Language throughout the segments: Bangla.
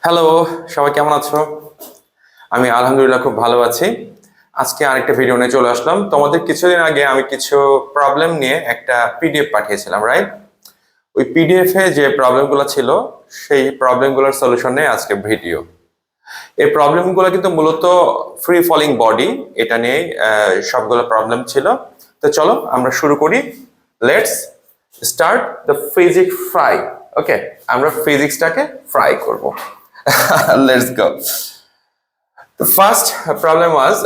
হ্যালো, সবাই কেমন আছো? আমি আলহামদুলিল্লাহ খুব ভালো আছি। আজকে আরেকটা ভিডিও নিয়ে চলে আসলাম। তোমাদের কিছুদিন আগে আমি কিছু প্রবলেম নিয়ে একটা পিডিএফ পাঠিয়েছিলাম, রাইট? ওই পিডিএফ এ যে প্রবলেমগুলো ছিল সেই প্রবলেমগুলোর সলিউশন নিয়ে আজকে ভিডিও। এই প্রবলেমগুলো কিন্তু মূলত ফ্রি ফলিং বডি এটা নিয়েই সবগুলো প্রবলেম ছিল। তো চলো আমরা শুরু করি। Let's start the physics fry. Okay, আমরা ফিজিক্সটাকে ফ্রাই করব। Let's go. The first problem was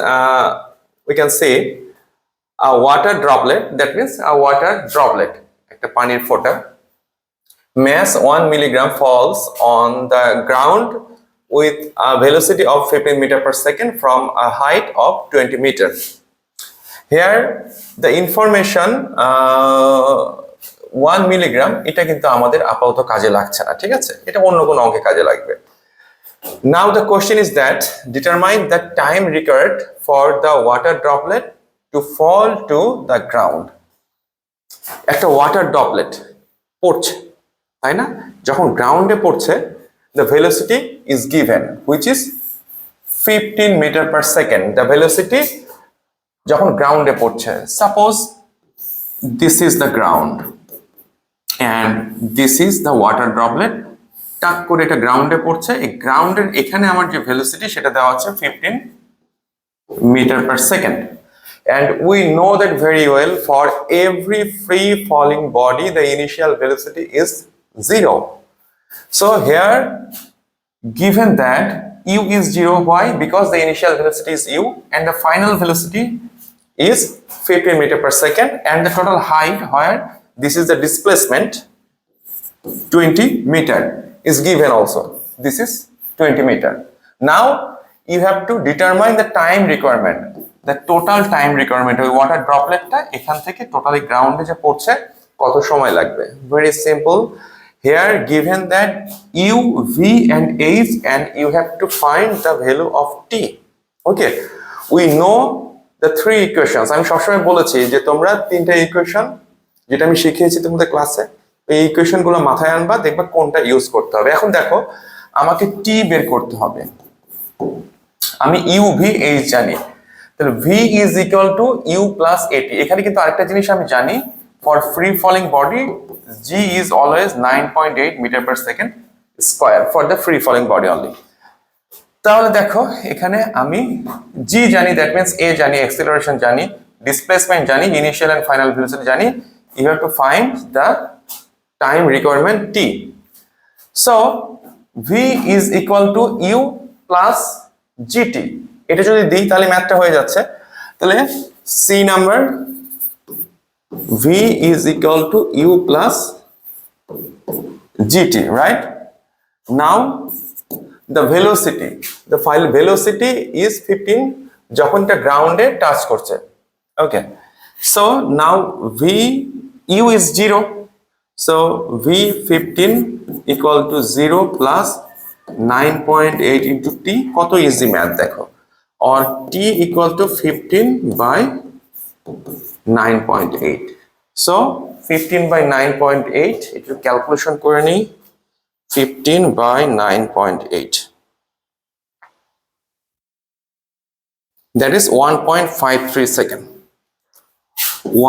we can say a water droplet, that means a water droplet, একটা পানির ফোঁটা, mass 1 milligram falls on the ground with a velocity of 15 meter per second from a height of 20 meters. Here the information 1 milligram এটা কিন্তু আমাদের আপাতত কাজে লাগছে না, ঠিক আছে? এটা অন্য কোনো অঙ্কে কাজে লাগবে। Now the question is that determine the time required for the water droplet to fall to the ground. একটা ওয়াটার ড্রপলেট পড়ছে, তাই না? যখন গ্রাউন্ডে পড়ছে, the velocity is given which is 15 meter per second. The velocity যখন গ্রাউন্ডে পড়ছে, suppose this is the ground and this is the water droplet. টাক করে এটা গ্রাউন্ডে পড়ছে, এই গ্রাউন্ডের এখানে আমার যে ভেলোসিটি সেটা দেওয়া আছে 15 meter per second, and we know that very well for every free falling body the initial velocity is 0. So here given that u is 0, why? Because the initial velocity is u and the final velocity is 15 meter per second, and the total height, where this is the displacement 20 meter, is given also. This is 20 meter. Now you have to determine the time requirement, the total time requirement. ওই ওয়াটার ড্রপলেটটা এখান থেকে টোটালি গ্রাউন্ডে যে পড়ছে কত সময় লাগবে? Very simple. Here given that u, v and h, and you have to find the value of t. Okay, we know the three equations. আমি সবসময় বলেছি যে তোমরা তিনটা ইকুয়েশন যেটা আমি শিখিয়েছি তোমাদের ক্লাসে, এই ইকুয়েশন গুলো মাথায় আনবা, দেখবা কোনটা ইউজ করতে হবে। এখন দেখো আমাকে টি বের করতে হবে। আমি ইউ ভি এইচ জানি, তাহলে v is equal to u plus at. এখানে কিন্তু আরেকটা জিনিস আমি জানি, for free falling body g is always 9.8 metre per second square for the free falling body only. তাহলে দেখো এখানে আমি জি জানি, দ্যাট মিনস এ জানি, অ্যাক্সিলারেশন জানি, ডিসপ্লেসমেন্ট জানি, ইনিশিয়াল এন্ড ফাইনাল ভেলোসিটি জানি। You have to find the time requirement t. So v is equal to u plus gt. এটা যদি দিই তাহলে ম্যাথটা হয়ে যাচ্ছে। তাহলে c number v is equal to u plus gt, right? Now the velocity, the final velocity is 15 যখন এটা গ্রাউন্ডে টাচ করছে। Okay, so now v u is 0. So v15 equal to 0 plus 9.8 into t. কত ইজি ম্যাথ দেখো, or t equal to 15 by 9.8. So 15 by 9.8, একটু ক্যালকুলেশন করে নিই। 15 by 9.8, that is 1.53 second.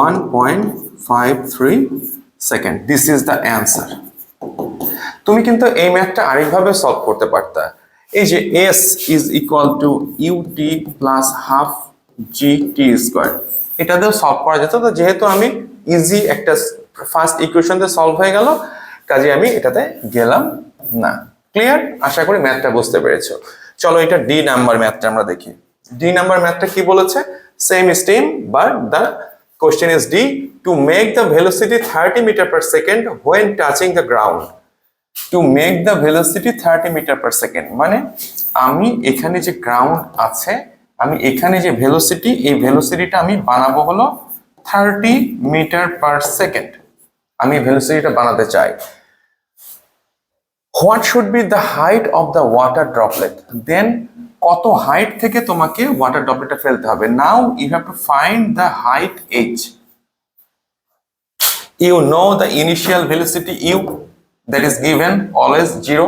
1.53 second, this is the answer. তুমি কিন্তু এই ম্যাথটা আরেকভাবে সলভ করতে পারতা। এই যে s is equal to ut plus half g t square, এটা দিয়েও সলভ করা যেত। তো যেহেতু আমি ইজি একটা ফার্স্ট ইকুয়েশন দিয়ে সলভ হয়ে গেল, কাজে আমি এটাতে গেলাম না। ক্লিয়ার? আশা করি ম্যাথটা বুঝতে পেরেছো। চলো এটা ডি নাম্বার ম্যাথটা আমরা দেখি। ডি নাম্বার ম্যাথটা কি বলেছে? Same stem, but the question is D, to make the velocity 30 meter per second when touching the ground. To make the velocity 30 meter per second মানে আমি এখানে যে গ্রাউন্ড আছে, আমি এখানে যে ভেলোসিটি, এই ভেলোসিটিটা আমি বানাবো হলো 30 মিটার পার সেকেন্ড। আমি ভেলোসিটিটা বানাতে চাই। What should be the height of the water droplet? Then কত হাইট থেকে তোমাকে ওয়াটার ড্রপলেটটা ফেলতে হবে। Now you have to find the height h. You know the initial velocity u, that is given always 0,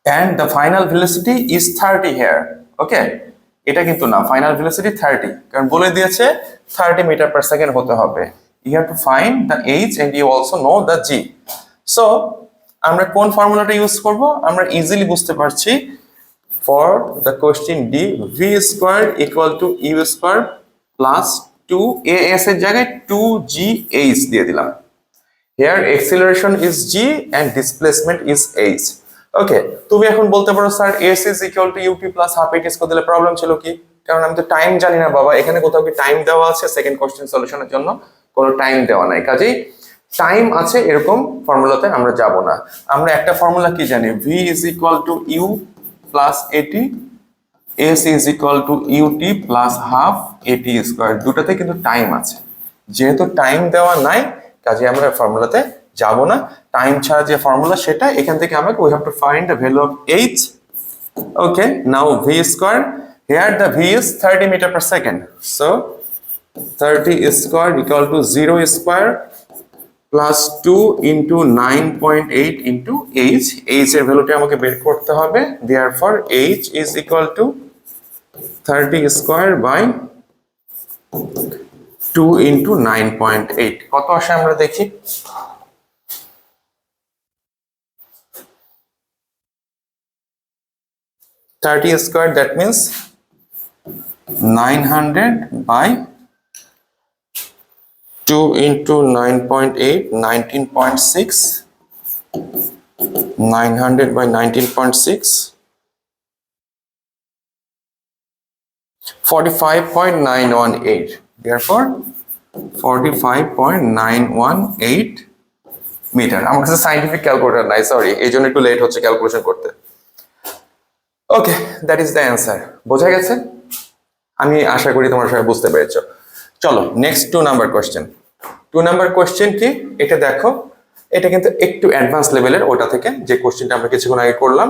and the final velocity is 30 here. Okay, এটা কিন্তু না, ফাইনাল ভেলোসিটি 30, কারণ বলে দিয়েছে 30 মিটার পার সেকেন্ড হতে হবে। You have to find the h and you also know the g. So আমরা কোন ফর্মুলাটা ইউজ করব? আমরা ইজিলি বুঝতে পারছি, for the question D, v squared equal to u squared plus 2as এর জায়গায় 2gh দিয়ে দিলাম। Here acceleration is g and displacement is h. ওকে, তুমি এখন বলতে পারো sir s is equal to ut plus half at square দিলে প্রবলেম ছিল কি? কারণ আমি তো টাইম জানি না বাবা, এখানে কোথাও কি টাইম দেওয়া আছে? সেকেন্ড কোশ্চেন সলিউশনের জন্য কোনো টাইম দেওয়া নাই, কাজেই টাইম আছে এরকম ফর্মুলাতে আমরা যাব না। আমরা একটা ফর্মুলা কি জানি, v is equal to u plus at, s is equal to ut plus half at square. দুটাতে কিন্তু টাইম আছে, যেহেতু টাইম দেওয়া নাই কাজে আমরা ফর্মুলাতে যাব না। টাইম ছাড়া যে ফর্মুলা সেটা এখান থেকে আমাকে we have to find the value of h. Okay, now v square, here the v is 30 meter per second, so 30 square equal to 0 square plus 2 into 9.8 into h. h এর ভ্যালুটা আমাকে বের করতে হবে, therefore h is equal to 30 square by 2 into 9.8। কত আসে আমরা দেখি। 30 square, that means 900 by 2 into 9.8, 19.6, 900 by 19.6, 45.918, therefore 45.918 metre. আমার কাছে সাইন্টিফিক ক্যালকুলেটর নাই, সরি, এই জন্য একটু লেট হচ্ছে ক্যালকুলেশন করতে। ওকে, দ্যাট ইজ দ্য অ্যান্সার। বোঝা গেছে? আমি আশা করি তোমরা সবাই বুঝতে পেরেছো। চলো next 2 number question. 2 number question কি এটা দেখো, এটা কিন্তু একটু অ্যাডভান্স লেভেলের ওটা থেকে যে কোশ্চেনটা আমরা কিছুক্ষণ আগে করলাম।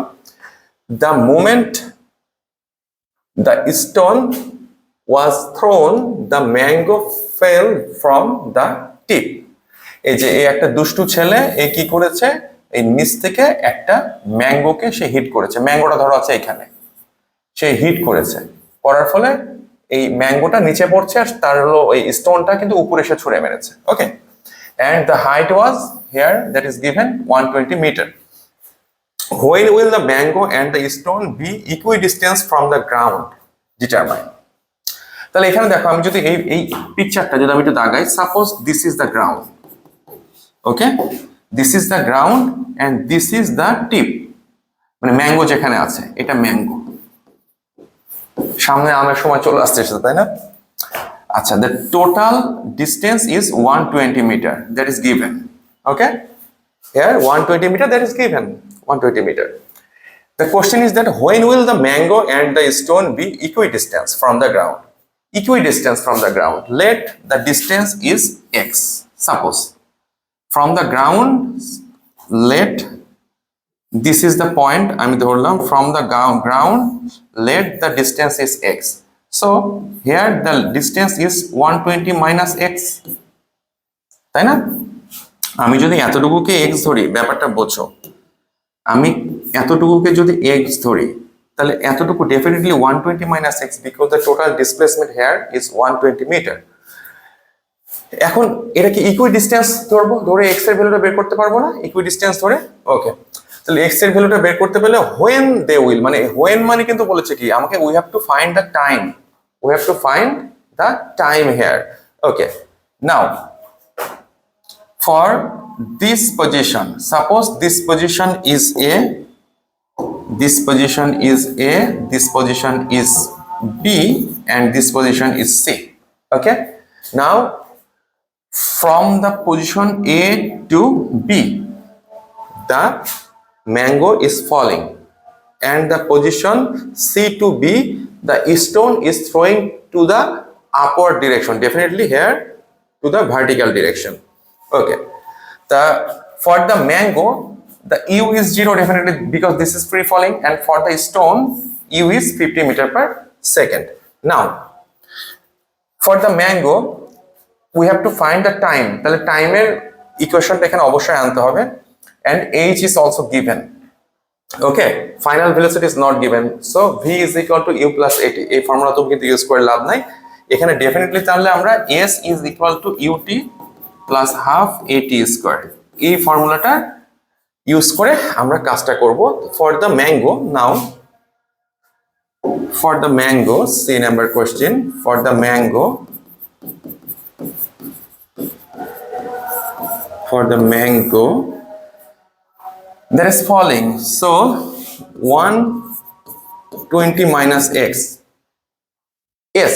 The moment the stone was thrown the mango fell from the tip. এই যে এই একটা দুষ্টু ছেলে এ কি করেছে, এই নিচ থেকে একটা ম্যাঙ্গোকে সে হিট করেছে। ম্যাঙ্গোটা ধরো আছে এখানে, সে হিট করেছে, করার ফলে এই ম্যাঙ্গোটা নিচে পড়ছে আর তার হলো এই স্টোনটা কিন্তু উপরে এসে ছুঁড়ে মেরেছে। ওকে, and the height was here, that is given 120 meter. When will the mango and the stone be equidistant from the ground? Determine. তাহলে এখানে দেখো, আমি যদি এই পিকচারটা যদি আমি একটু দাগাই, suppose this is the ground. Okay, this is the ground and this is the tip, মানে ম্যাঙ্গো যেখানে আছে এটা ম্যাঙ্গো, সামনে আমের সময় চলে আসতেছে তাই না? আচ্ছা, the total distance is 120 meter, that is given. Okay, here 120 meter, that is given 120 meter. The question is that when will the mango and the stone be equidistant from the ground? Equidistant from the ground, let the distance is x. Suppose from the ground, let this is the point আমি ধরলাম, from the ground let the distance is x. So here the distance is 120 minus x, তাই না? আমি যদি এতটুকুকে x ধরি, ব্যাপারটা বোঝো, আমি এতটুকুকে যদি x ধরি তাহলে এতটুকু definitely 120 minus x, because the total displacement here is 120 meter. এখন এটা কি ইকুইডিস্টেন্স ধরবো, ধরে x এর ভ্যালুটা বের করতে পারবো না ইকুইডিস্টেন্স ধরে? ওকে, তাহলে x এর ভ্যালুটা বের করতে পেলে when they will, মানে when মানে কিন্তু বলেছে কি আমাকে we have to find the time, we have to find the time here. Okay, now for this position, suppose this position is a, this position is a, this position is b and this position is c. Okay, now from the position a to b the mango is falling, and the position C to B the stone is throwing to the upward direction, definitely here to the vertical direction. Okay, for the mango the u is 0 definitely because this is free falling, and for the stone u is 50 meter per second. Now for the mango we have to find the time, তাহলে টাইমের ইকুয়েশনটা এখানে অবশ্যই আনতে হবে, and h is also given. Okay, final velocity is not given, so v is equal two u plus at। এই ফর্মুলা তো কিন্তু ইউজ করে লাভ নাই, এখানে ডেফিনেটলি তাহলে আমরা s is equal two ut plus half at square, এই ফর্মুলাটা ইউজ করে আমরা কাজটা করব। For the mango now, for the mango, C number question, for the mango, that is falling, so 120 minus x, s,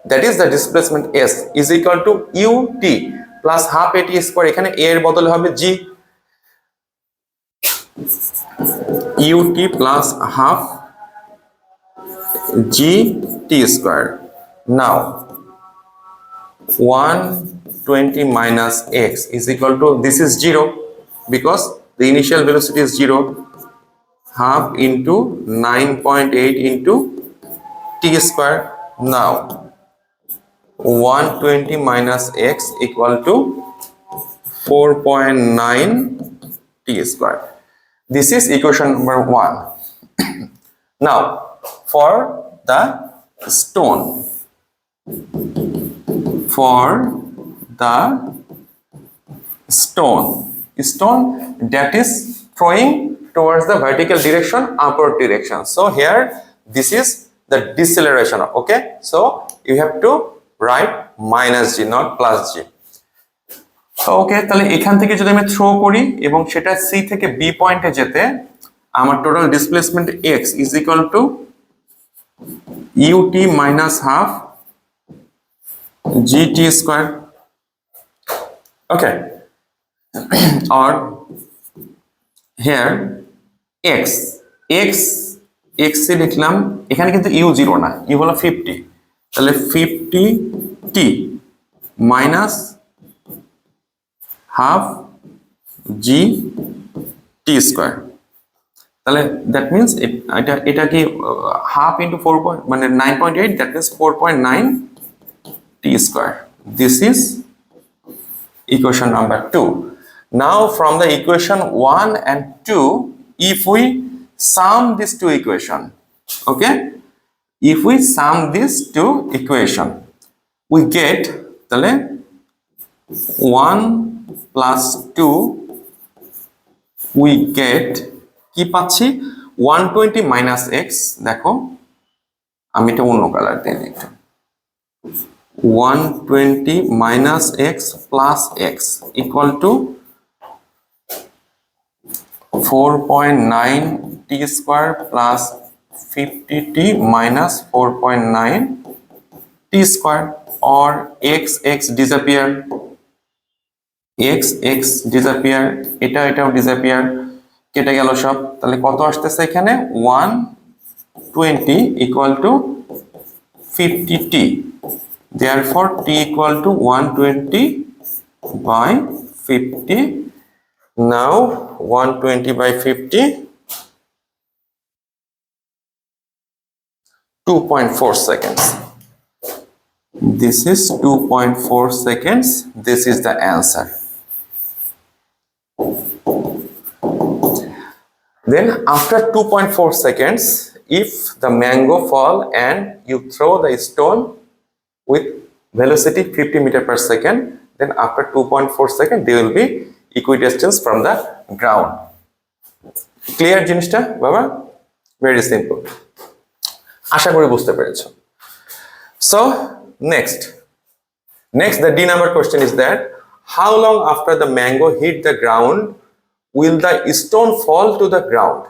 that is the displacement s is equal to ut plus half at square, এখানে a এর বদলে হবে g, ut plus half gt square. Now 120 minus x is equal to, this is 0 because the initial velocity is 0, half into 9.8 into t square. Now 120 minus x equal to 4.9 t square. This is equation number 1. Now for the stone, stone that is throwing towards the vertical direction, upward direction, so here this is the deceleration. Okay, so you have to write minus g, not plus g. ওকে, তাহলে এখান থেকে যদি আমি থ্রো করি এবং সেটা সি থেকে বি পয়েন্টে যেতে, আমার total displacement x is equal two ut minus half gt square. Okay, or here x এ লিখলাম, এখানে কিন্তু u 0 না, u হলো 50, তাহলে 50t minus half g t square, তাহলে দ্যাট মিনস এটা কি হাফ ইন্টু 4 মানে 9.8, that means 4.9 T square. This is equation number 2. Now from the equation 1 and 2, if we sum these two equation, okay, if we sum these two equation, we get তাহলে 1 plus 2, we get কি পাচ্ছি 120 minus x, দেখো আমি এটা অন্য কালার দিয়ে লিখলাম, 120 minus x plus x equal to 4.9 t square plus 50t minus 4.9 t square, or x disappear, x disappear, এটাও disappear, কেটে গেল সব, তাহলে কত আসতেছে এখানে 120 equal to 50t, therefore t equal to 120 by 50. Now 120 by 50, 2.4 seconds. This is 2.4 seconds. This is the answer. Then after 2.4 seconds, if the mango fall and you throw the stone with velocity 50 meter per second, then after 2.4 seconds they will be equidistance from the ground. Clear জিনিসটা বাবা? Very simple. আশা করি বুঝতে পেরেছো। So next the D number question is that how long after the mango hit the ground will the stone fall to the ground?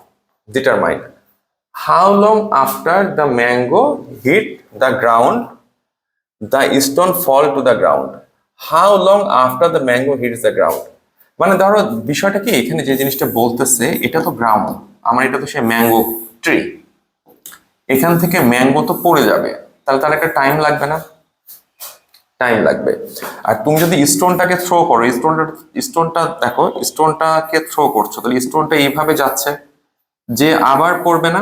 Determine how long after the mango hit the ground the stone fall to the ground. How long after the mango hits the ground? মানে ধরো বিষয়টা কি, এখানে যে জিনিসটা বলতেছে এটা তো গ্রাউন্ড, আমার এটা তো সে ম্যাঙ্গো ট্রি, এখান থেকে ম্যাঙ্গো তো পড়ে যাবে, তাহলে তার একটা টাইম লাগবে না? টাইম লাগবে। আর তুমি যদি স্টোনটাকে থ্রো করো, স্টোনটা দেখো, স্টোনটাকে থ্রো করছো, তাহলে স্টোনটা এইভাবে যাচ্ছে যে আবার পড়বে না,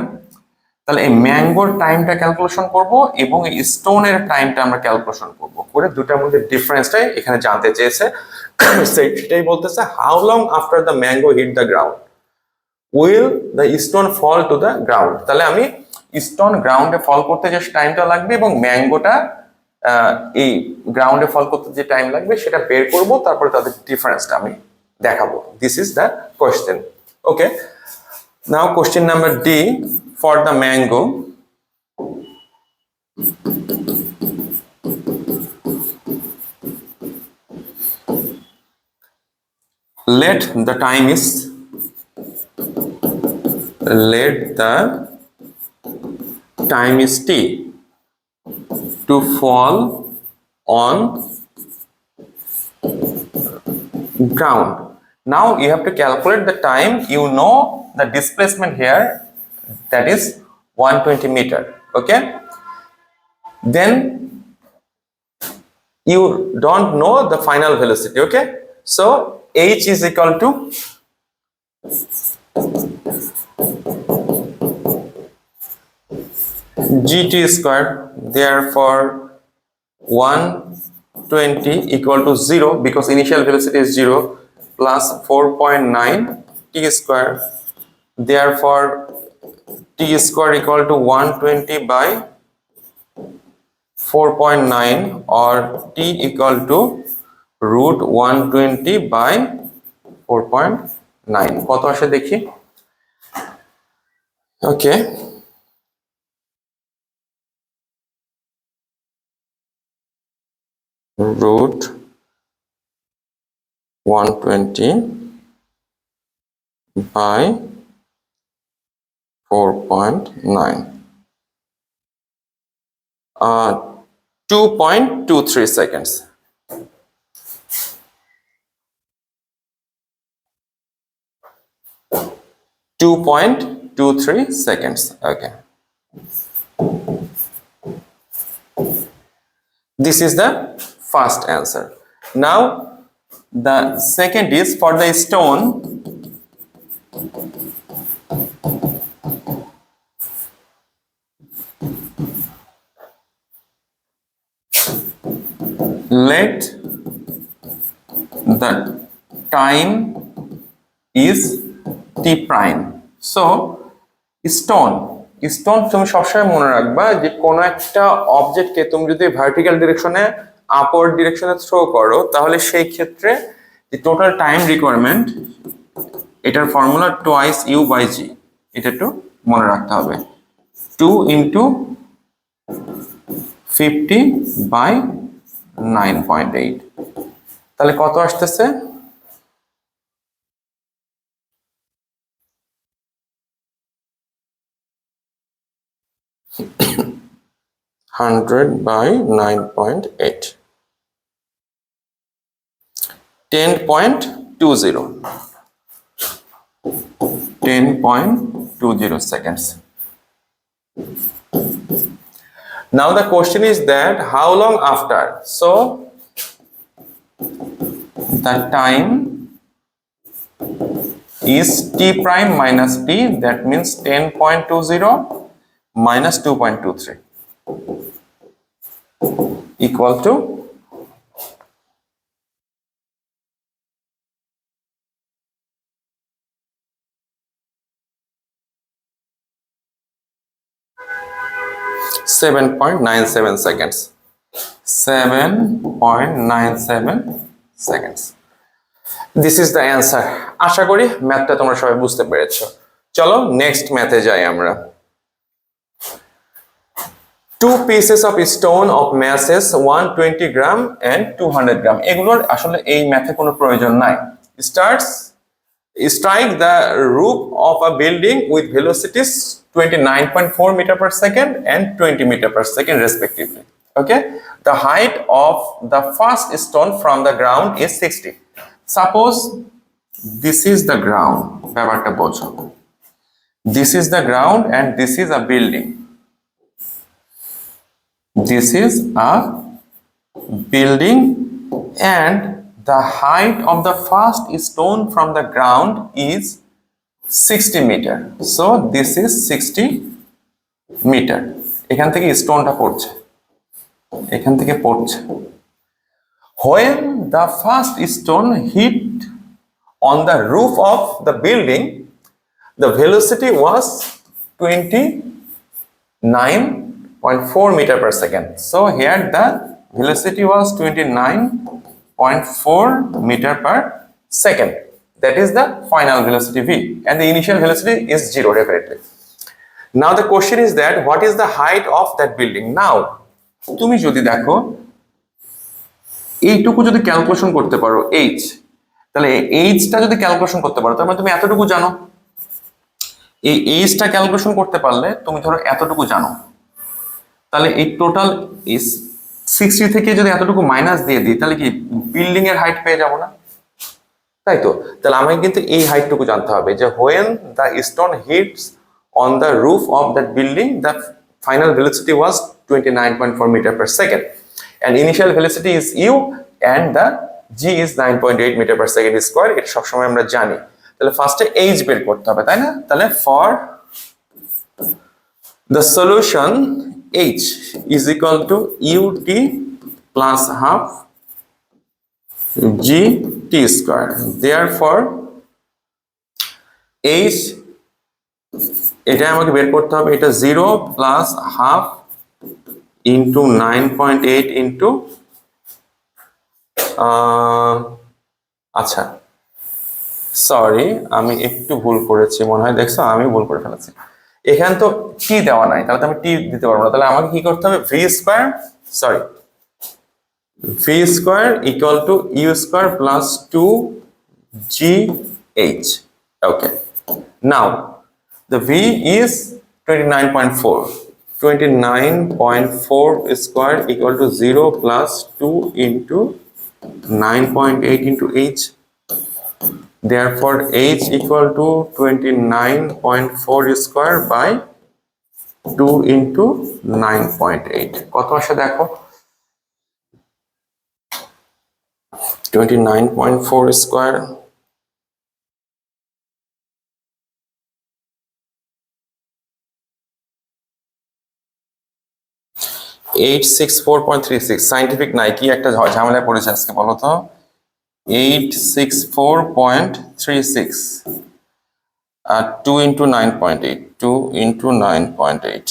তাহলে এই ম্যাঙ্গোর টাইমটা ক্যালকুলেশন করব এবং এই স্টোনের টাইমটা আমরা ক্যালকুলেশন করব, করে দুটার মধ্যে ডিফারেন্সটাই এখানে জানতে চেয়েছে। সেটাই বলতেছে how long after the mango hit the ground will the stone fall to the ground? তাহলে আমি স্টোন গ্রাউন্ডে ফল করতে যে টাইমটা লাগবে এবং ম্যাঙ্গোটা এই গ্রাউন্ডে ফল করতে যে টাইম লাগবে সেটা বের করব, তারপরে তাদের ডিফারেন্সটা আমি দেখাবো। This is the question. Okay, now question number D for the mango. Let the time is t to fall on ground. Now you have to calculate the time. You know the displacement here, that is 120 meter. Okay, then you don't know the final velocity. Okay, so h is equal to gt square. Therefore 120 equal to 0 because initial velocity is 0 plus 4.9 t square. Therefore t square equal to 120 by 4.9 or t equal to root 120 by 4.9. কত আসে দেখি? ওকে, root 120 by 4.9, 2.23 seconds. seconds. Okay, this is the first answer. Now the second is for the stone. Let the time is t prime. So stone তুমি সবসময় মনে রাখবা যে কোনো একটা অবজেক্টকে তুমি যদি ভার্টিক্যাল ডিরেকশনে আপওয়ার্ড ডিরেকশনে থ্রো করো তাহলে সেই ক্ষেত্রে যে টোটাল টাইম রিকোয়ারমেন্ট, এটার ফর্মুলা টোয়াইস ইউ বাই জি, এটা একটু মনে রাখতে হবে। 2 ইন্টু 50 বাই 9.8, তাহলে কত আসতেছে? 100 by 9.8, 10.20 seconds. Now the question is that how long after? So the time is t prime minus t, that means 10.20 minus 2.23 equal to 7.97 seconds. 7.97 seconds. This is the answer. আশা করি ম্যাথটা তোমরা সবাই বুঝতে পেরেছো। চলো নেক্সট ম্যাথে যাই আমরা। Two pieces of stone of masses 120 gram and 200 gram. এগুলোর আসলে এই ম্যাথে কোনো প্রয়োজন নাই। Strike the roof of a building with velocities 29.4 meter per second and 20 meter per second respectively. Okay, the height of the first stone from the ground is 60. Suppose this is the ground. ব্যাপারটা বোঝো। This is the ground and this is a building. This is a building and the height of the first stone from the ground is 60 meter. So this is 60 meter. এখান থেকে স্টোনটা পড়ছে, এখান থেকে পড়ছে। When the first stone hit on the roof of the building, The velocity was 29.4 meter per second. So here the velocity was 29.4 meter per second. That is the final velocity v, and the initial velocity is 0 definitely. Now the question is that what is the height of that building? Now তুমি যদি দেখো এইটুকু যদি ক্যালকুলেশন করতে পারো h, তাহলে এইচটা যদি ক্যালকুলেশন করতে পারো তার মানে তুমি এতটুকু জানো। এই এইচটা ক্যালকুলেশন করতে পারলে তুমি ধরো এতটুকু জানো, তাহলে এই টোটাল 60 থেকে যদি এতটুকু মাইনাস দিয়ে দিই তাহলে কি বিল্ডিং এর হাইট পেয়ে যাবো না? তাই তো, তাহলে আমাকে কিন্তু এই হাইটটুকু জানতে হবে যে when the stone hits on the roof of that building the final velocity was 29.4 meter per second and initial velocity is u and the g is 9.8 meter per second square. এটা সবসময় আমরা জানি। তাহলে ফার্স্টে h বের করতে হবে, তাই না? তাহলে for the solution h is equal to ut plus half gt square. Therefore h এটা আমাকে বের করতে হবে, এটা 0 plus half into 9.8 into আচ্ছা সরি আমি একটু ভুল করেছি মনে হয়, দেখছো আমি ভুল করে ফেলেছি। এখানে তো টি দেওয়া নাই, তাহলে তো আমি টি দিতে পারবো না। তাহলে আমাকে কি করতে হবে, v square equal to u square plus 2gh. Okay, now the v is 29.4. 29.4 square equal to 0 plus 2 into 9.8 into h. Therefore h equal to 29.4 square by 2 into 9.8. কত আসে দেখো, 29.4 square (864.36). সাইন্টিফিক নাই, কি একটা ঝামেলায় পড়েছে আজকে বলো তো। 864.36 আর 2 into 9.8, 2 into 9.8,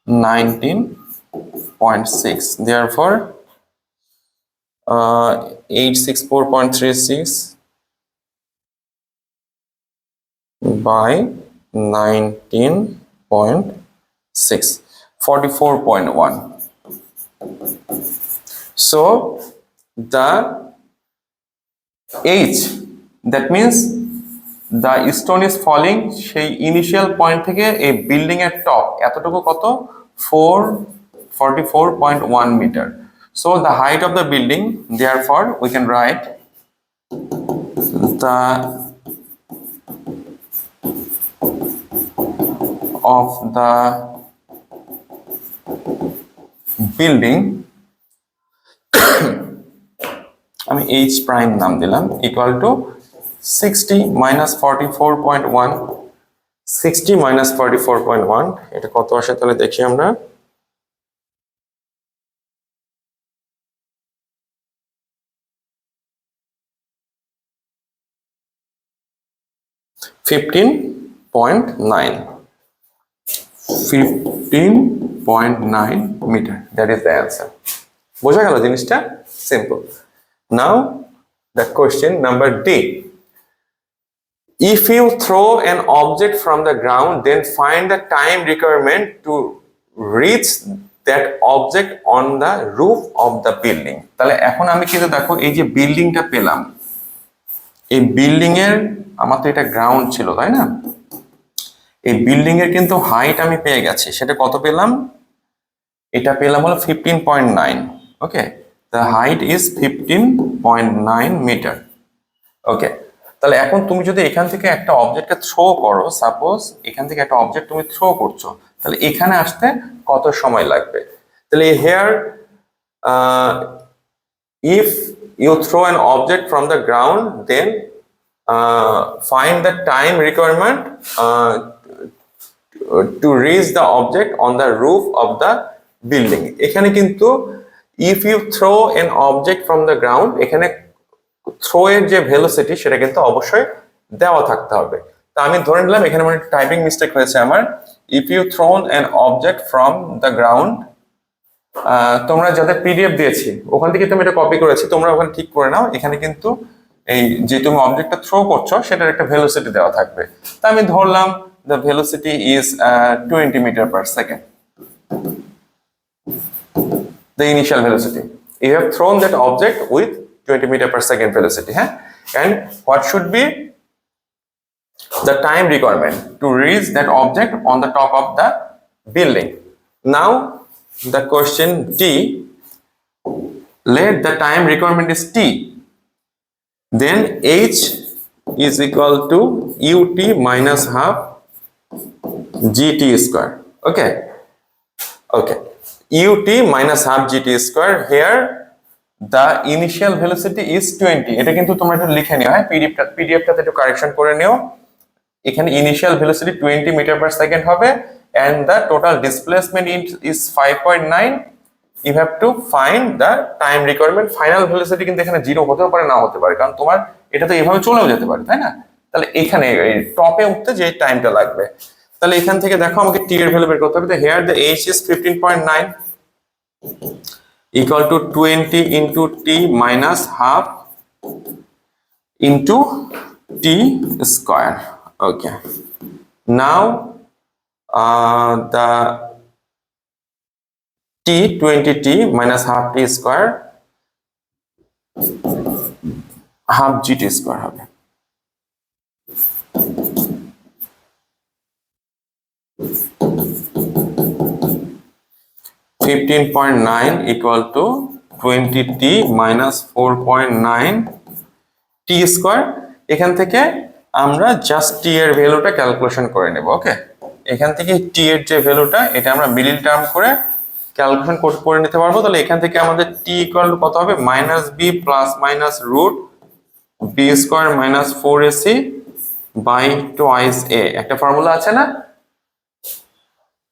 19.6. Therefore 864.36 by 19.6, 44.1. So the h, that means the stone is falling সেই ইনিশিয়াল পয়েন্ট থেকে এই বিল্ডিং এর টপ এতটুকু কত, 44.1 meter. So the height of the building, therefore we can write the of the building আমি h প্রাইম নাম দিলাম ইকুয়াল টু 60 minus 44.1. 60 minus 44.1 এটা কত আসে তাহলে দেখি আমরা। (15.9 meter. That is the answer. বোঝা গেল জিনিসটা? Simple. Now the question number D. If you throw an object from the ground, then find the time requirement to reach that object on the roof of the building. তাহলে এখন আমি কিন্তু দেখো এই যে বিল্ডিংটা পেলাম, এই বিল্ডিং এর আমার তো এটা গ্রাউন্ড ছিল তাই না, এই বিল্ডিং এর কিন্তু হাইট আমি পেয়ে গেছি, সেটা কত পেলাম, এটা পেলাম হলো 15.9. ওকে, the height is 15.9 meter. ওকে, তাহলে এখন তুমি যদি এখান থেকে একটা অবজেক্টকে থ্রো করো, সাপোজ এখান থেকে একটা অবজেক্ট তুমি থ্রো করছো, তাহলে এখানে আসতে কত সময় লাগবে? তাহলে here if you throw an object from the ground, then find the time requirement to reach the object on the roof of the building. এখানে কিন্তু if you throw an object from the ground, এখানে থ্রো এর যে ভেলোসিটি সেটা কিন্তু অবশ্যই দেওয়া থাকতে হবে। তা আমি ধরে নিলাম এখানে মানে টাইপিং মিস্টেক হয়েছে আমার। If you thrown an object from the ground, তোমরা যাদের পিডিএফ দিয়েছি ওখান থেকে তুমি এটা কপি করেছি, তোমরা ওখানে ঠিক করে নাও। এখানে কিন্তু এই যে তুমি অবজেক্টটা থ্রো করছো সেটার একটা ভেলোসিটি দেওয়া থাকবে। তা আমি ধরলাম the velocity is 20 metre per second, the initial velocity. You have thrown that object with 20 meter per second velocity, and what should be the time requirement to reach that object on the top of the building. Now the question T, let the time requirement is T, then H is equal to ut minus half gt square. Okay, ut minus half gt square. Here the initial velocity is 20. এটা কিন্তু তোমরা একটু লিখে নিও, পিডিএফটাতে একটু কারেকশন করে নিও। এখানে initial velocity 20 metre per second হবে and the total displacement is 5.9. you have to find the time requirement. Final velocity কিন্তু এখানে 0 হতেও পারে, না হতে পারে, কারণ তোমার এটা তো এইভাবে চলেও যেতে পারে, তাই না? তাহলে এখানে টপে উঠতে যে টাইমটা লাগবে, তাহলে এখান থেকে দেখো আমাকে টি এর ভ্যালু বের করতে হবে। Here the h is 15.9 equal to 20 into t minus half into t square. Okay, now the t 20t minus half t square half gt square হবে। (15.9) equal to 20t minus 4.9 t square। এখান থেকে আমরা জাস্ট t এর ভ্যালুটা ক্যালকুলেশন করে নেব। ওকে, এখান থেকে t এর যে ভ্যালুটা এটা আমরা মিডল টার্ম করে ক্যালকুলেশন করে নিতে পারবো। তাহলে এখান থেকে আমাদের t ইকুয়াল টু কত হবে? Minus b plus minus root b square minus 4ac by twice a। একটা ফর্মুলা আছে না?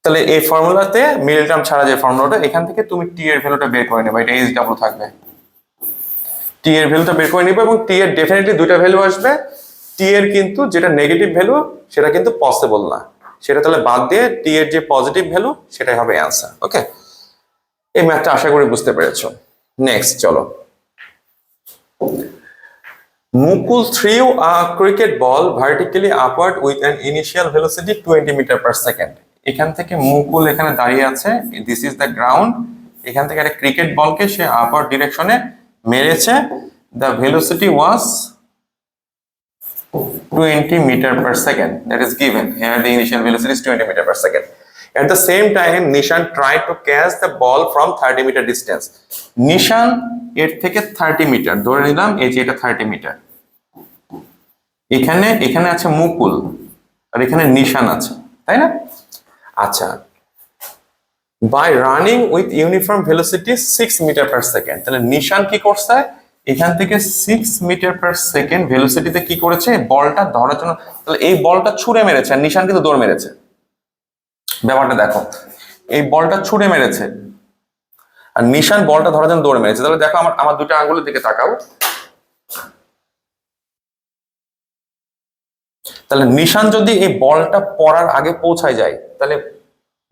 তাহলে এই ফর্মুলাতে মিডল টার্ম ছাড়া যে ফর্মুলাটা, এখান থেকে তুমি t এর ভ্যালুটা বের করে নেবে। এটা h ডাবল থাকবে, t এর ভ্যালুটা বের করে নিবে এবং t এর ডেফিনেটলি দুইটা ভ্যালু আসবে। t এর কিন্তু যেটা নেগেটিভ ভ্যালু সেটা কিন্তু পসিবল না, সেটা তাহলে বাদ দিয়ে t এর যে পজিটিভ ভ্যালু সেটাই হবে অ্যানসার। ওকে, এই ম্যাথটা আশা করি বুঝতে পেরেছো। নেক্সট চলো, মুকুল threw a cricket ball vertically upward with an initial velocity 20 meter per second. এখান থেকে মুকুল এখানে দাঁড়িয়ে আছে, দিস ইজ দ্য গ্রাউন্ড। এখান থেকে একটা ক্রিকেট বলকে সে আপওয়ার্ড ডিরেকশনে মেরেছে। The velocity was 20 meter per second, that is given here. The initial velocity is 20 meter per second. At the same time, Nishan tried to catch the ball from 30 meter distance. Nishan এর থেকে 30 মিটার ধরে নিলাম, এই যে এটা 30 মিটার। এখানে আছে মুকুল আর এখানে নিশান আছে, তাই না? আচ্ছা, by running with uniform velocity 6 metre per second. তাহলে নিশান কি করছে? এখান থেকে 6 মিটার পার সেকেন্ড ভেলোসিটিতে কি করেছে? বলটা ধরার জন্য, তাহলে এই বলটা ছুঁড়ে মেরেছে আর নিশান কিন্তু দৌড় মেরেছে। ব্যাপারটা দেখো, এই বলটা ছুঁড়ে মেরেছে আর নিশান বলটা ধরার জন্য দৌড়ে মেরেছে। তাহলে দেখো আমার দুটো আঙ্গুলের দিকে তাকাও। তাহলে নিশান যদি এই বলটা পড়ার আগে পৌঁছায় যায় তাহলে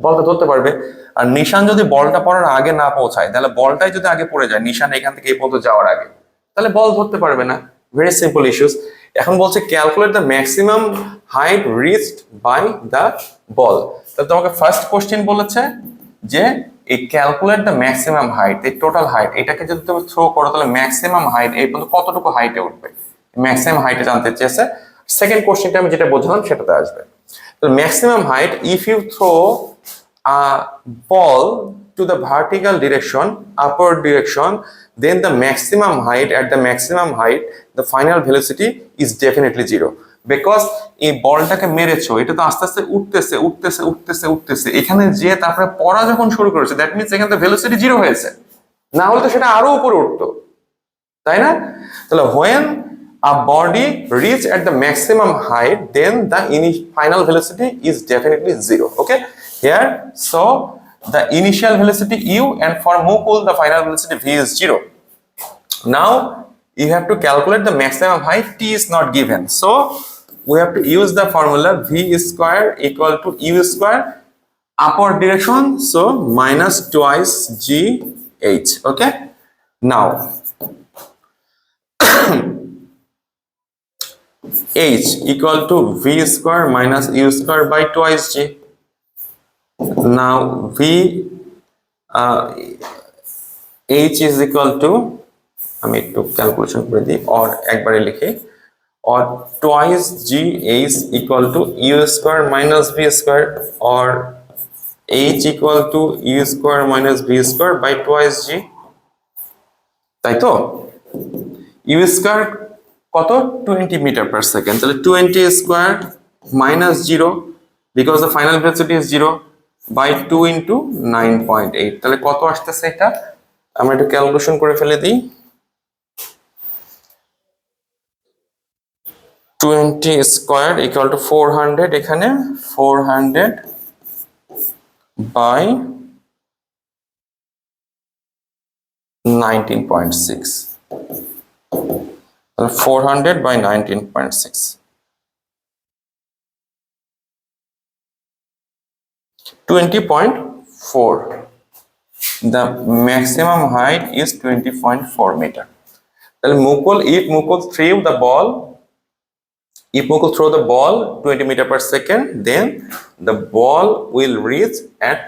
বলটা ধরতে পারবে, আর নিশান যদি বলটা পড়ার আগে না পৌঁছায় তাহলে বলটাই যদি আগে পড়ে যায় নিশান এখান থেকে এই পর্যন্ত যাওয়ার আগে, তাহলে বল ধরতে পারবে না। Very simple issues. এখন বলছে calculate the maximum height reached by the ball. তাহলে তোমাকে ফার্স্ট কোশ্চেন বলেছে যে এই ক্যালকুলেট দ্য ম্যাক্সিমাম হাইট, এই টোটাল হাইট, এটাকে যদি তুমি থ্রো করো তাহলে ম্যাক্সিমাম হাইট এই পর্যন্ত কতটুকু হাইটে উঠবে, ম্যাক্সিমাম হাইটে জানতে চেয়েছে। সেকেন্ড কোশ্চেনটা আমি যেটা বোঝালাম সেটাতে আসবে। তো maximum height, if you throw a ball to the vertical direction, upward direction, then the maximum height, at the maximum height, the final velocity is definitely 0. Because এই বলটাকে মেরেছো, এটা তো আস্তে আস্তে উঠতেছে উঠতেছে উঠতেছে উঠতেছে, এখানে যে তারপরে পড়া যখন শুরু করেছে দ্যাট মিনস এখানে তো ভেলোসিটি 0 হয়েছে, না হলে তো সেটা আরো উপরে উঠতো, তাই না? তাহলে when a body reach at the maximum height, then the final velocity is definitely 0. Okay, here so the initial velocity u, and for Mukul the final velocity v is 0. Now you have to calculate the maximum height. T is not given, so we have to use the formula v square equal to u square upward direction, so minus twice g h. Okay, now h equal to v square minus u square by twice g. Now v h is equal to, আমি একটু ক্যালকুলেশন করে দিই, or একবারে লিখি, or twice g h equal to u square minus v square, or h equal to u square minus v square by twice g. তাই তো u square কত 20 meter per second, তাহলে 20 square minus 0 because the final velocity is 0 by 2 into 9.8, তাহলে কত আসতেছে এটা আমরা একটু ক্যালকুলেশন করে ফেলে দিই। 20 square equal to 400, এখানে 400 by 19.6, 400 by 19.6, 20.4. The maximum height is 20.4 meter. Then if Mukul threw the ball, if Mukul throw the ball 20 meter per second, then the ball will reach at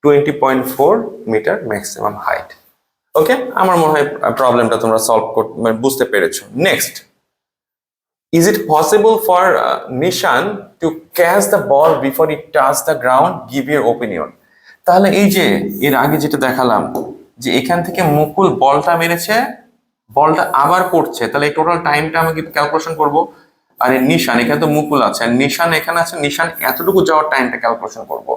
20.4 meter maximum height. Okay, আমার মনে হয় প্রবলেমটা তোমরা সলভ করতে বুঝতে পেরেছো। Next, is it possible for Nishan to catch the ball before it touch the ground? Give your opinion. তাহলে এই যে এর আগে যেটা দেখালাম যে এখান থেকে মুকুল বলটা মেরেছে, বলটা আবার পড়ছে, তাহলে এই টোটাল টাইমটা আমাকে ক্যালকুলেশন করব। আর নিশান এখানে তো মুকুল আছে, আর নিশান এখানে আছে, নিশান এতটুকু যাওয়ার টাইমটা ক্যালকুলেশন করব।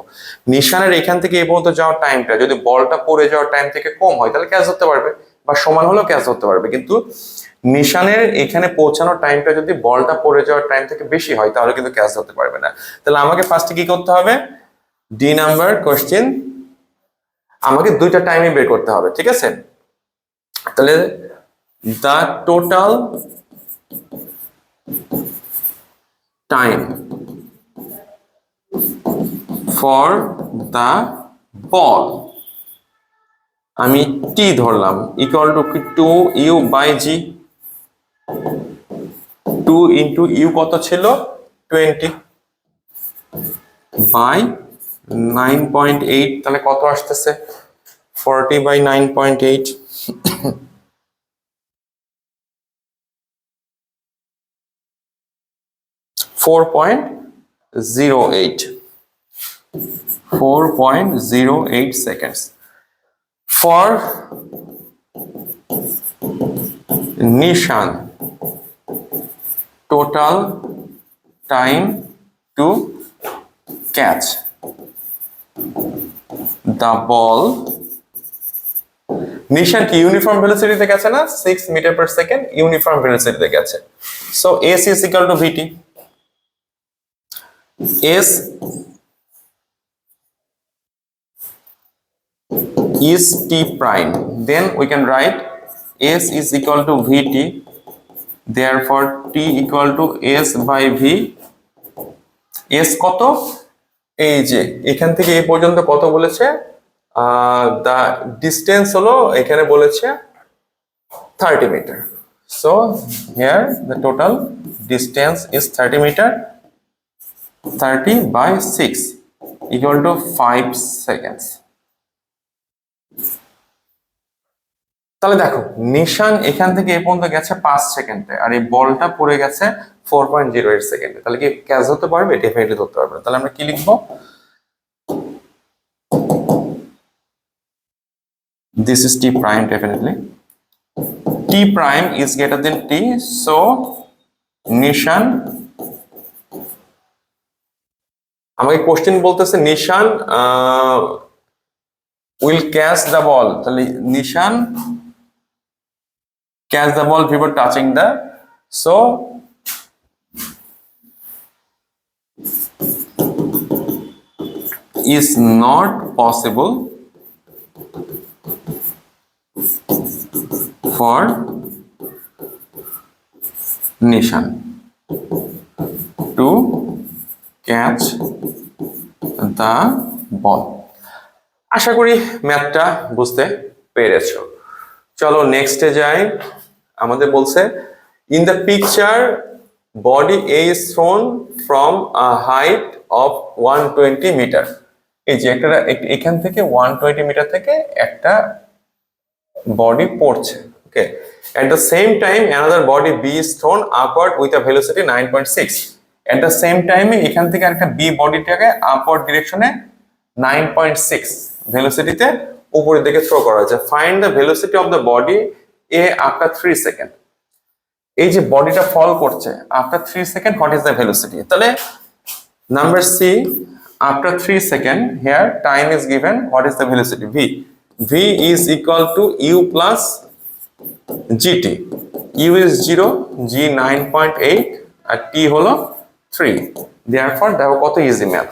নিশানের এখান থেকে এই পর্যন্ত যাওয়ার টাইমটা যদি বলটা পড়ে যাওয়ার টাইম থেকে কম হয় তাহলে ক্যাচ ধরতে পারবে, বা সমান হলেও ক্যাচ ধরতে পারবে। কিন্তু নিশানের এখানে পৌঁছানোর টাইমটা যদি বলটা পড়ে যাওয়ার টাইম থেকে বেশি হয় তাহলে কিন্তু ক্যাচ ধরতে পারবে না। তাহলে আমাকে ফার্স্টে কি করতে হবে, ডি নাম্বার কোশ্চেন আমাকে দুইটা টাইমে বের করতে হবে, ঠিক আছে? তাহলে the total time for the ball আমি t ধরলাম equal to 2u by g, 2 into u কত ছিল 20 by 9.8, তাহলে কত আসতেছে 40 by 9.8, 4.08 seconds. For Nishan, total time to catch the ball, নিশান কি ইউনিফর্ম ভেলোসিটিতে গেছে না, 6 মিটার পার সেকেন্ড ইউনিফর্ম ভেলোসিটিতে গেছে। So s is equal to vt, s is t prime, then we can write s is equal to vt, therefore t equal to s by v। s কত, এই যে এখান থেকে এই পর্যন্ত কত বলেছে, the distance হলো এখানে বলেছে 30 metre. So here the total distance is 30 meter, 30 by 6 equal to 5 seconds. তাহলে দেখো নিশান এখান থেকে এই পর্যন্ত গেছে 5 সেকেন্ডে, আর এই বলটা পড়ে গেছে 4.08 সেকেন্ডে, তাহলে কি ক্যাচ ধরতে পারবে? ডেফিনেটলি ধরতে পারবে। তাহলে আমরা কি লিখবো, this is t prime, definitely t prime is greater than t, so Nishan, আমাকে কোশ্চেন বলতেছে নিশান will catch the ball, তাহলে নিশান catch the ball before touching the, so is not possible for Nishan. to catch the ball. আশা করি ম্যাথটা বুঝতে পেরেছো। চলো নেক্সটে যাই। আমাদের বলছে in the picture body A is thrown from a height of 120 metre. এই যে একটা এখান থেকে 120 মিটার থেকে একটা বডি পড়ছে, ওকে। At the same time another body B is thrown upward with a velocity 9.6. At the same time এখান থেকে একটা B বডিটাকে আপওয়ার্ড ডিরেকশনে 9.6 ভেলোসিটিতে উপরের দিকে থ্রো করা হয়েছে। Find the velocity of the body a after 3 second. এই যে বডিটা ফল করছে after 3 second, what is the velocity? তাহলে number c, after 3 second here time is given, what is the velocity? V. V is equal to u plus gt. U is 0, g 9.8 আর টি হলো 3। দেয়ারফর দেখো কত easy math.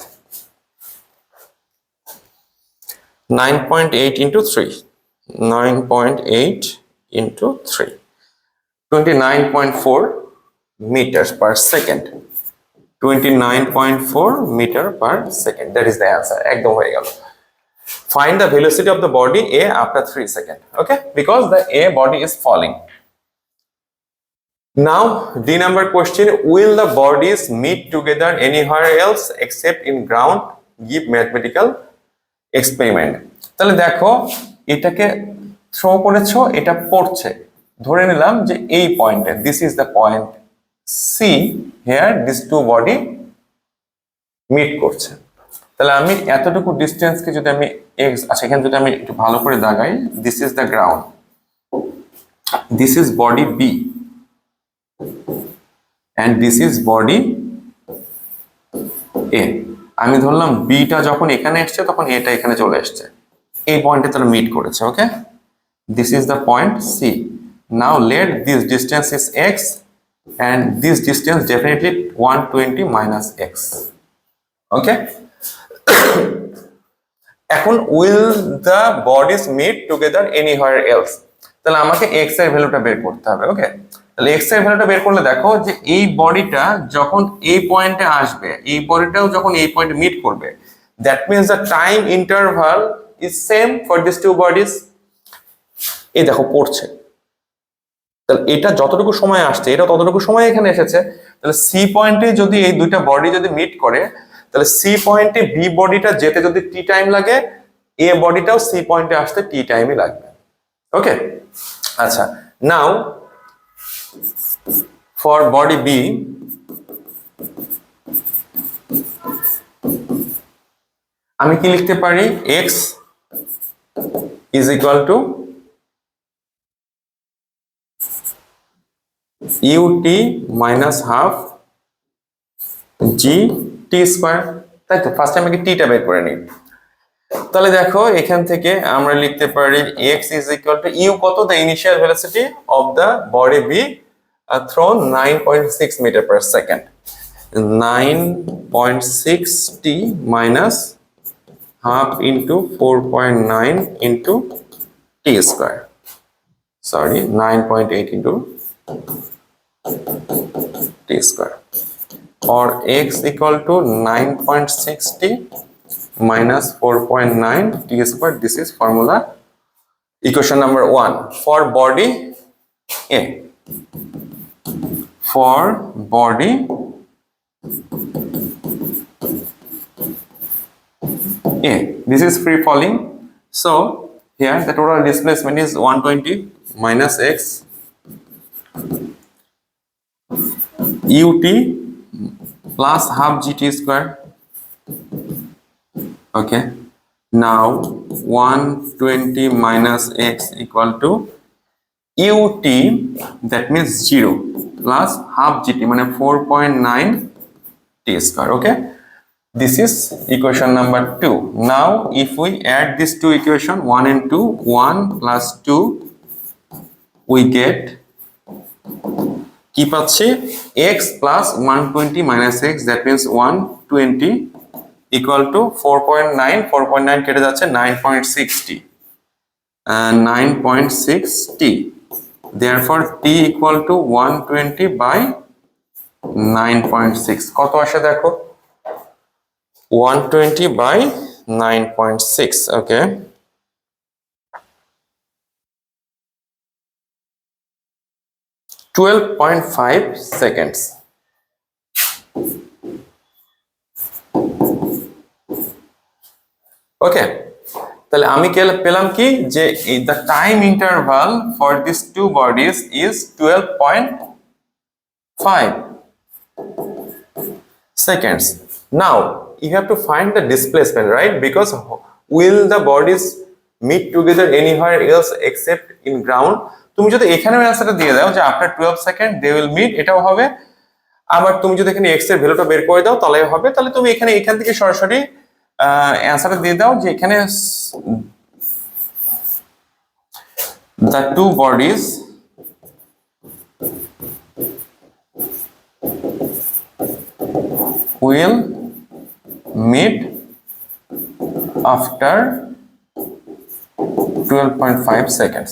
9.8 into 3, 9.8 into 3, 29.4 meters per second, 29.4 meter per second. That is the answer. একদম হয়ে গেল। Find the velocity of the body A after 3 seconds. Okay, because the A body is falling. Now D number question, will the bodies meet together anywhere else except in ground? Give mathematical experiment. তাহলে দেখো এটাকে থ্রো করেছো, এটা পড়ছে, ধরে নিলাম যে এই পয়েন্টে, this is the point C, here this two body meet করছে। তাহলে আমি এতটুকু ডিস্টেন্সকে যদি আমি এক্স, আচ্ছা এখানে যদি আমি একটু ভালো করে দাগাই, this is the ground, this is body b and this is body a. আমি ধরলাম বিটা যখন এখানে এসছে তখন এটা এখানে চলে এসছে, এই পয়েন্টে তারা মিট করেছে, okay. This is the point c. Now let this distance is x and this distance definitely 120 minus x, okay. এখন will the bodies meet together anywhere else, তাহলে আমাকে এক্স এর ভ্যালুটা বের করতে হবে, ওকে। তাহলে এক্স এর ভ্যালুটা বের করলে দেখো যে এই বডিটা যখন এই পয়েন্টে আসবে, এই বডিটাও যখন এই পয়েন্টে মিট করবে, that means the time interval is same for this two bodies. এই দেখো পড়ছে, তাহলে এটা যতটুকু সময় আসছে এটা ততটুকু সময় এখানে এসেছে। তাহলে সি পয়েন্টে যদি এই দুইটা বডি যদি মিট করে, তাহলে সি পয়েন্টে বি বডিটা যেতে যদি টি টাইম লাগে, এ বডিটাও সি পয়েন্টে আসতে টি টাইমই লাগবে, ওকে। আচ্ছা, নাও for body B, আমি কি লিখতে পারি? x is equal to ut minus half gt square, তাই তো? ফার্স্ট আমি কি টিটা বের করে নিই। তাহলে দেখো এখান থেকে আমরা লিখতে পারি x is equal to u কত, the initial velocity of the body B thrown 9.6 meter per second, 9.6 t minus half into 4.9 into t square, sorry 9.8 into t square, or x equal to 9.6 t minus 4.9 t square. This is formula equation number 1 for body A. For body A, this is free falling, so here the total displacement is 120 minus x ut plus half gt square, okay. Now 120 minus x equal to ut, that means 0 plus half gt মানে 4.9 t square, okay. This is equation number 2. Now if we add these two equation 1 and 2, 1 plus 2, we get কি পাচ্ছি x plus 120 minus x, that means 120 equal to 4.9, 4.9 কেটে যাচ্ছে 9.6t, 9.6t, therefore t equal to 120 by 9.6 কত আসে দেখো 120/9.6 ওকে 12.5 seconds ওকে তাহলে আমি পেলাম কি যে the time interval for these two bodies is 12.5 seconds. Now you have to find the displacement, right? Because will the bodies meet together anywhere else except in ground? তুমি যদি এখানে অ্যান্সারটা দিয়ে দাও যে after 12 second they will meet, এটাও হবে। আবার তুমি যদি এখানে x এর ভ্যালুটা বের করে দাও তাহলে হবে। তাহলে তুমি এখান থেকে সরাসরি অ্যান্সারটা দিয়ে দাও যে এখানে the two bodies will meet after 12.5 seconds.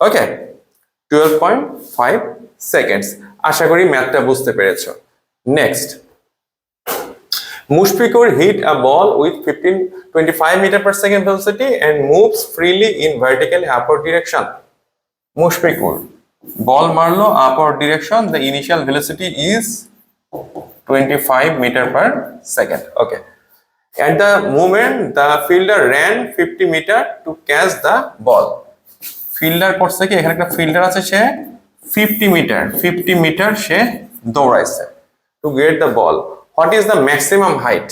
Okay, 12.5 seconds. আশা করি ম্যাথটা বুঝতে পেরেছো। Next, Mushfiqur hit a ball with 25 meter per second velocity and moves freely in vertical upward direction. Mushfiqur ball marlo upward direction, the initial velocity is 25 meter per second. Okay. At the moment, the fielder ran 50 meter to catch the ball. Fielder করছে কি এখানে একটা ফিল্ডার আছে সে 50 মিটার সে দৌড়াইছে to get the ball. What is the maximum height?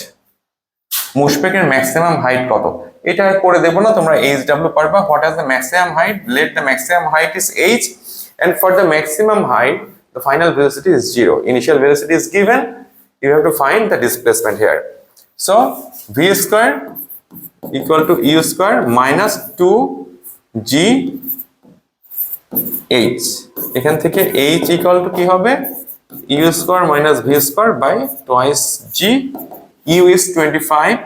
মুশফিকের ম্যাক্সিমাম হাইট কত? এটা করে দেব না, তোমরা HW পারবা। What is the maximum height? Let the maximum height is h, and for the maximum height the final velocity is 0. Initial velocity is given. You have to find the displacement here. So v square equal to u square minus 2g h. এখান থেকে h equal to কি হবে? u square minus v square by twice g. U is 25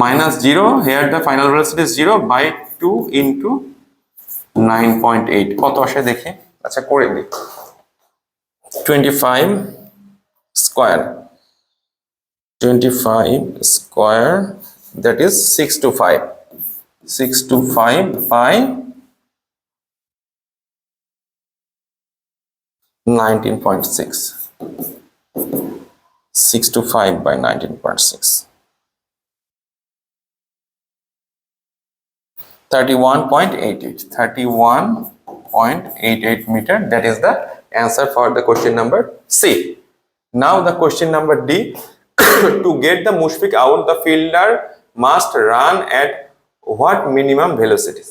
minus 0. Here the final velocity is 0 by 2 into 9.8. কত আসে দেখি? আচ্ছা করে দিই। 25 square that is 625 by 19.6. 625 by 19.6. 31.88 meter. That is the answer for the question number C. Now the question number D. To get the Mushfiq out, the fielder must run at what minimum velocities?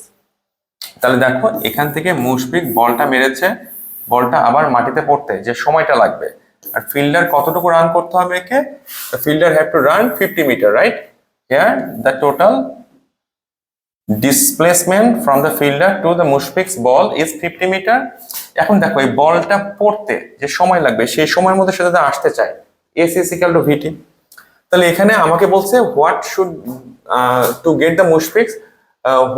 তাহলে দেখো এখান থেকে মুশফিক বলটা মেরেছে, বলটা আবার মাটিতে পড়তে যে সময়টা লাগবে, আর ফিল্ডার কতটুকু রান করতে হবে একে? The fielder have to run 50 meter, right? Here the total displacement from the fielder to the Mushfiq's ball is 50 meter. এখন দেখো এই বলটা পড়তে যে সময় লাগবে সেই সময়ের মধ্যে সেটা আসতে চায়, S is equal to VT. তাহলে এখানে আমাকে বলছে what should to get the Mushfiq's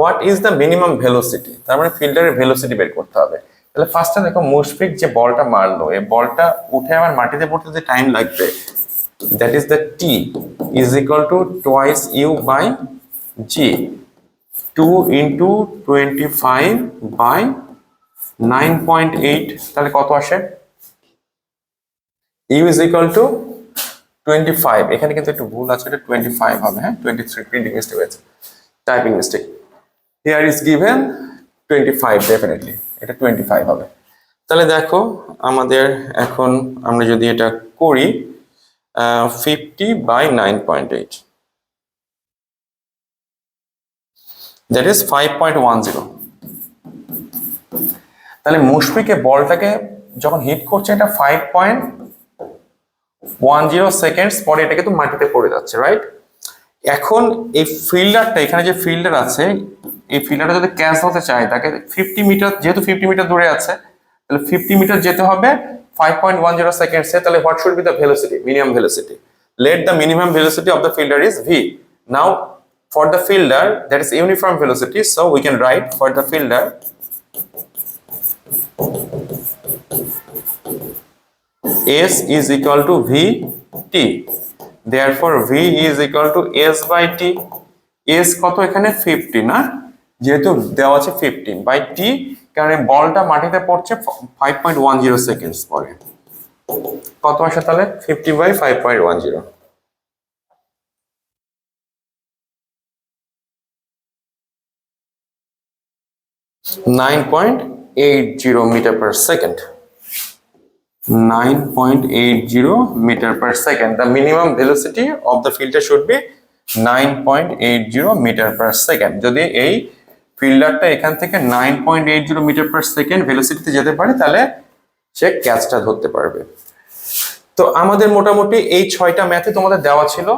what is the minimum velocity, তার মানে ফিল্ডারের ভেলোসিটি বের করতে হবে। তাহলে ফার্স্টে দেখো মুশফিক যে বলটা মারলো এই বলটা উঠে আবার মাটিতে পড়তে যে টাইম লাগবে, that is the t is equal to twice u by g, 2 into 25 by 9.8. তাহলে কত আসে? u is equal to 25, এখানে কিন্তু একটু ভুল আছে, এটা 25 হবে, হ্যাঁ 23 প্রিন্টিং মিস্টেক হয়েছে, typing mistake. here is given 25, definitely এটা 25 হবে। তাহলে দেখো আমাদের এখন আমরা যদি এটা করি 50 by 9.8, that is 5.10. তাহলে মুশফিকে বলটাকে যখন হিট করছে এটা 5.10 সেকেন্ডস পরে এটা কিন্তু মাটিতে পড়ে যাচ্ছে, রাইট? এখন এই ফিল্ডারটা, এখানে যে ফিল্ডার আছে এই ফিল্ডারটা যদি ক্যাচ হতে চায় তাকে 50 মিটার, যেহেতু 50 মিটার দূরে আছে তাহলে 50 মিটার যেতে হবে 5.10 সেকেন্ডসে। তাহলে what should be the velocity, minimum velocity? Let the minimum velocity of the fielder is v. Now for the fielder that is uniform velocity, so we can write for the fielder S is equal to VT, therefore V is equal to S by T। S কত এখানে 50 না, যেহেতু দেওয়া আছে 15 বাই T, কারণ এই বলটা মাটিতে পড়ছে 5.10 সেকেন্ডস পরে। কত আসে তাহলে 50 by 5.10, 9.80 meter per second, 9.80 meter per second. The minimum velocity of the filter should be 9.80 meter per second। যদি এই ফিল্ডারটা এখান থেকে 9.80 মিটার পার সেকেন্ড ভেলোসিটিতে যেতে পারে তাহলে সে ক্যাচটা ধরতে পারবে। তো আমাদের মোটামুটি এই 6টা ম্যাথে তোমাদের দেওয়া ছিল।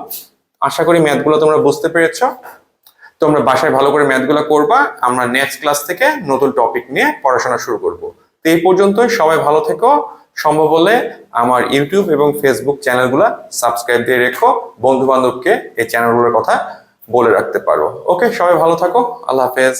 আশা করি ম্যাথগুলো তোমরা বুঝতে পেরেছো। তোমরা বাসায় ভালো করে ম্যাথগুলো করবা। আমরা নেক্সট ক্লাস থেকে নতুন টপিক নিয়ে পড়াশোনা শুরু করব। তো এই পর্যন্তই, সবাই ভালো থেকো। সম্ভব হলে আমার ইউটিউব এবং ফেসবুক চ্যানেলগুলো সাবস্ক্রাইব দিয়ে রেখো, বন্ধু বান্ধবকে এই চ্যানেলগুলোর কথা বলে রাখতে পারো। ওকে, সবাই ভালো থাকো, আল্লাহ হাফেজ।